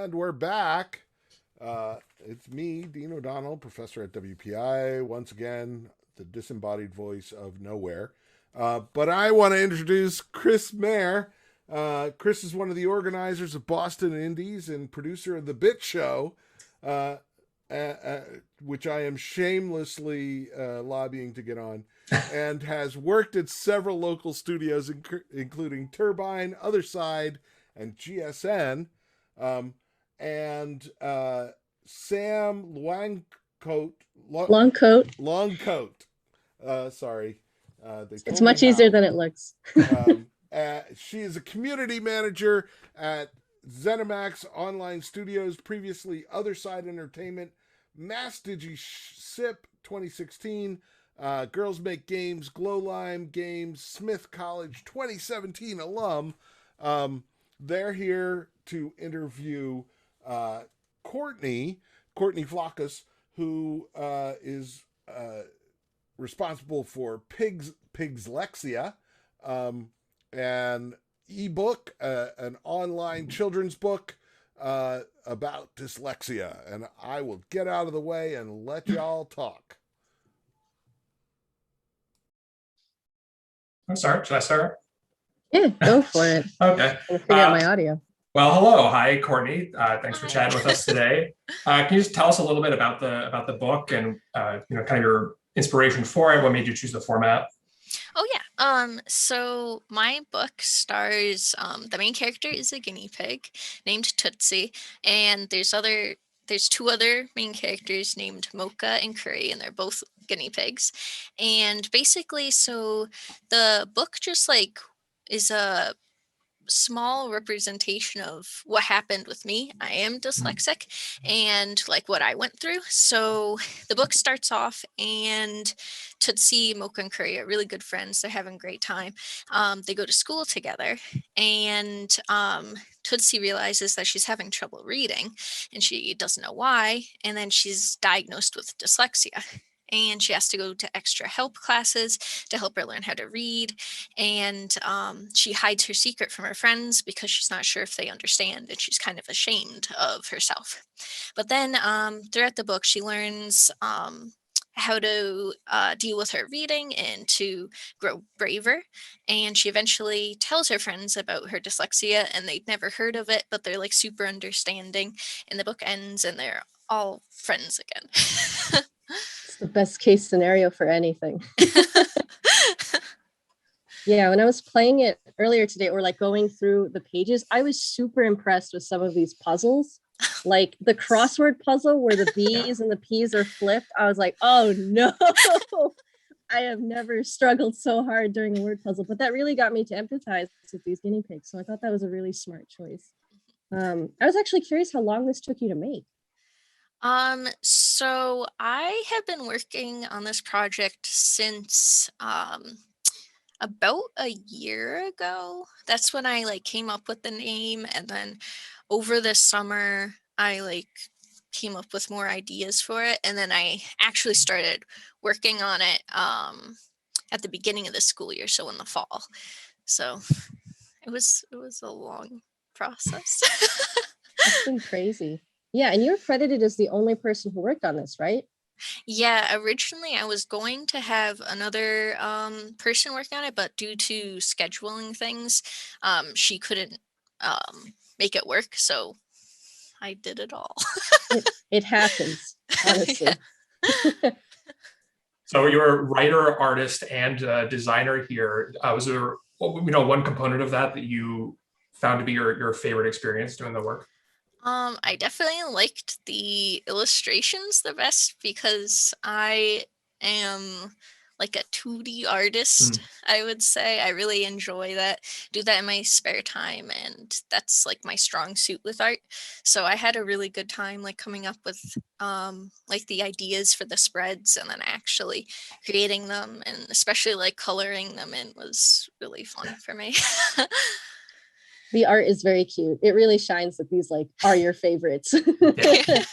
And we're back. It's me, Dean O'Donnell, professor at WPI, once again, the disembodied voice of nowhere. But I want to introduce Chris Maire. Chris is one of the organizers of Boston Indies and producer of The Bit Show, which I am shamelessly lobbying to get on, and has worked at several local studios, including Turbine, Other Side, and GSN. And Sam Longcoat. Sorry. It's much easier than it looks. She is a community manager at ZeniMax Online Studios, previously Other Side Entertainment, Mass Digi SIP 2016, Girls Make Games, Glowlime Games, Smith College 2017 alum. They're here to interview Courtney Flokos, who is responsible for Pigslexia, an ebook, an online children's book about dyslexia. And I will get out of the way and let y'all talk. I'm sorry, should I start? Yeah, go for it. Okay. I'll figure out my audio. Well, hello. Hi, Courtney. Thanks for chatting with us today. Can you just tell us a little bit about the book and kind of your inspiration for it? What made you choose the format? Oh yeah. So my book stars the main character is a guinea pig named Tootsie, and there's two other main characters named Mocha and Curry, and they're both guinea pigs. And basically, so the book just is a small representation of what happened with me. I am dyslexic and what I went through. So the book starts off, and Tootsie, Mocha, and Curry are really good friends. They're having a great time. They go to school together, and Tootsie realizes that she's having trouble reading, and she doesn't know why. And then she's diagnosed with dyslexia. And she has to go to extra help classes to help her learn how to read. And she hides her secret from her friends because she's not sure if they understand, and she's kind of ashamed of herself. But then throughout the book, she learns how to deal with her reading and to grow braver. And she eventually tells her friends about her dyslexia, and they'd never heard of it, but they're super understanding. And the book ends, and they're all friends again. It's the best case scenario for anything. Yeah, when I was playing it earlier today, or going through the pages, I was super impressed with some of these puzzles. Like the crossword puzzle where the B's and the P's are flipped. I was like, oh no, I have never struggled so hard during a word puzzle. But that really got me to empathize with these guinea pigs. So I thought that was a really smart choice. I was actually curious how long this took you to make. So I have been working on this project since about a year ago. That's when I came up with the name, and then over the summer I came up with more ideas for it, and then I actually started working on it at the beginning of the school year, so in the fall. So it was a long process. It's been crazy. Yeah, and you're credited as the only person who worked on this, right? Yeah, originally I was going to have another person working on it, but due to scheduling things, she couldn't make it work, so I did it all. It happens, honestly. Yeah. So you're a writer, artist, and designer here. Was there one component of that you found to be your favorite experience doing the work? I definitely liked the illustrations the best because I am a 2D artist, I would say. I really enjoy that, do that in my spare time, and that's my strong suit with art. So I had a really good time coming up with the ideas for the spreads, and then actually creating them, and especially coloring them in was really fun for me. The art is very cute. It really shines that these are your favorites. Yeah.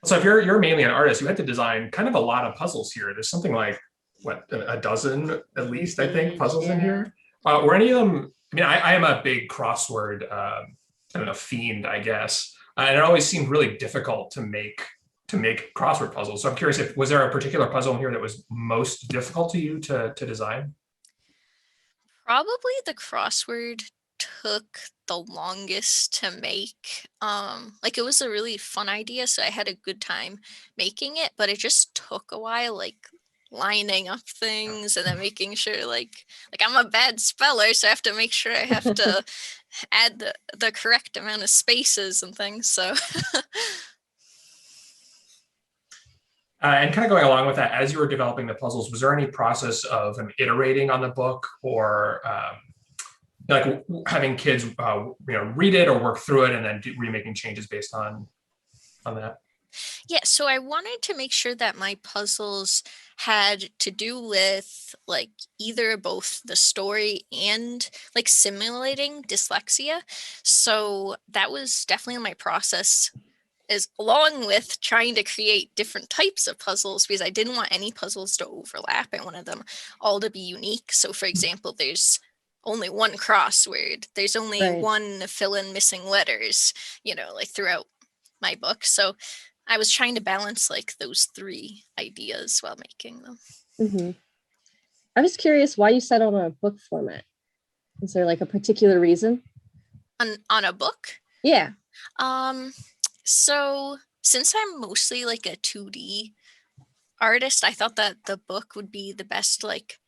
So if you're mainly an artist, you had to design kind of a lot of puzzles here. There's something a dozen at least, I think, puzzles in here. Were any of them? I mean, I am a big crossword I don't know, fiend, I guess. And it always seemed really difficult to make crossword puzzles. So I'm curious, if was there a particular puzzle here that was most difficult to you to design? Probably the crossword took the longest to make. Like it was a really fun idea, so I had a good time making it, but it just took a while, like lining up things and then making sure like I'm a bad speller, so I have to make sure I have to add the correct amount of spaces and things. So And kind of going along with that, as you were developing the puzzles, was there any process of iterating on the book, or like having kids, read it or work through it and then remaking changes based on that? yeah, so I wanted to make sure that my puzzles had to do with like either both the story and like simulating dyslexia. So that was definitely my process, is along with trying to create different types of puzzles, because I didn't want any puzzles to overlap. I wanted them all to be unique. So for example, there's only one crossword, there's only Right. one fill in missing letters, like throughout my book. So I was trying to balance like those three ideas while making them. Hmm. I was curious why you set on a book format. Is there like a particular reason? On a book? Yeah. So since I'm mostly like a 2D artist, I thought that the book would be the best like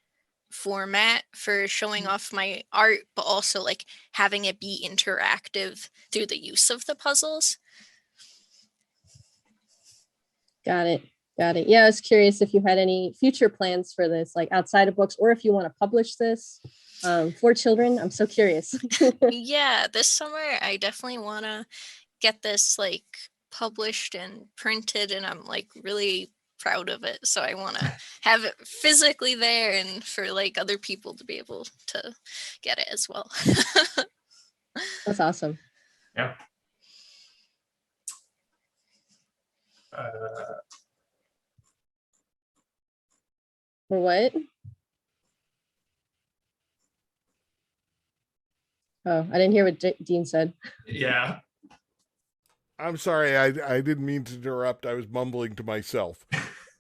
format for showing off my art, but also like having it be interactive through the use of the puzzles. Got it. Got it. Yeah, I was curious if you had any future plans for this, like outside of books, or if you want to publish this for children. I'm so curious. Yeah, this summer I definitely want to get this like published and printed, and I'm like really proud of it. So I want to have it physically there and for like other people to be able to get it as well. That's awesome. Yeah. For what? Oh, I didn't hear what Dean said. Yeah. I'm sorry, I didn't mean to interrupt. I was mumbling to myself.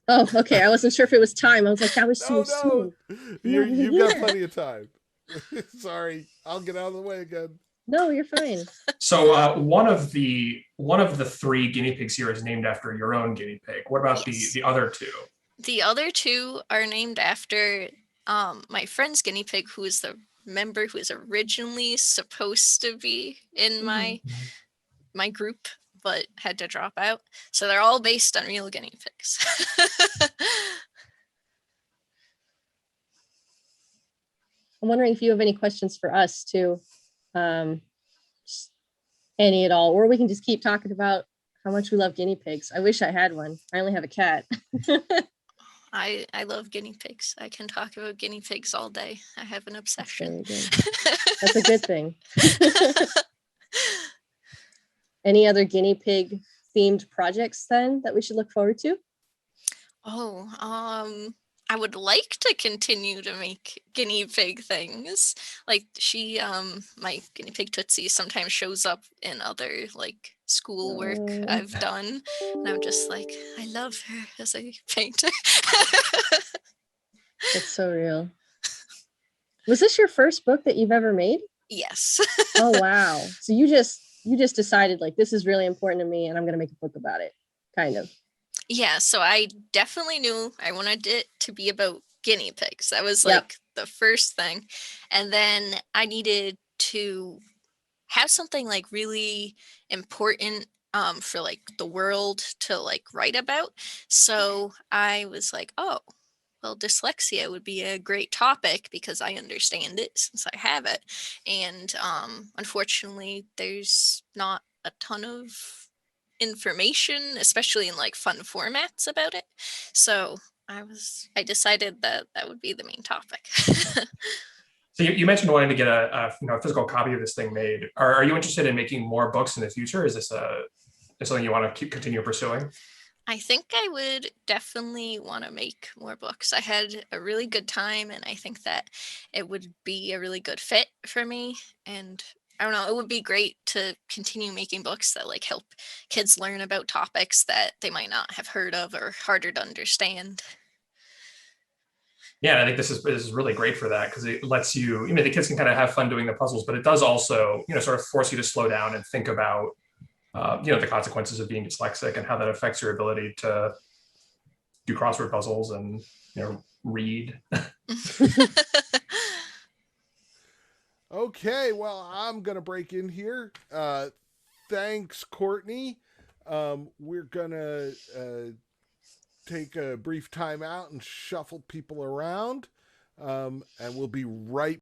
Oh, okay. I wasn't sure if it was time. I was like, that was so No, soon. you've got plenty of time. Sorry, I'll get out of the way again. No, you're fine. So one of the three guinea pigs here is named after your own guinea pig. What about Yes. the other two? The other two are named after my friend's guinea pig, who is the member who is originally supposed to be in my group, but had to drop out. So they're all based on real guinea pigs. I'm wondering if you have any questions for us too. Any at all, or we can just keep talking about how much we love guinea pigs. I wish I had one. I only have a cat. I love guinea pigs. I can talk about guinea pigs all day. I have an obsession. That's a good thing. Any other guinea pig themed projects then that we should look forward to? Oh, I would like to continue to make guinea pig things. Like my guinea pig Tootsie sometimes shows up in other like school work I've done. And I'm just like, I love her as a painter. That's so real. Was this your first book that you've ever made? Yes. Oh, wow. So you just decided like, this is really important to me and I'm going to make a book about it, kind of. Yeah, so I definitely knew I wanted it to be about guinea pigs. That was like the first thing. And then I needed to have something like really important for like the world to like write about. So I was like, oh, well, dyslexia would be a great topic because I understand it since I have it. And unfortunately, there's not a ton of information, especially in like fun formats about it. So I decided that that would be the main topic. So you mentioned wanting to get a physical copy of this thing made. Are you interested in making more books in the future? Is this something you want to continue pursuing? I think I would definitely want to make more books. I had a really good time and I think that it would be a really good fit for me. And I don't know, it would be great to continue making books that like help kids learn about topics that they might not have heard of or harder to understand. Yeah, I think this is really great for that because it lets you, the kids can kind of have fun doing the puzzles, but it does also, sort of force you to slow down and think about, the consequences of being dyslexic and how that affects your ability to do crossword puzzles and, read. Okay, well, I'm going to break in here. Thanks, Courtney. We're going to take a brief time out and shuffle people around, and we'll be right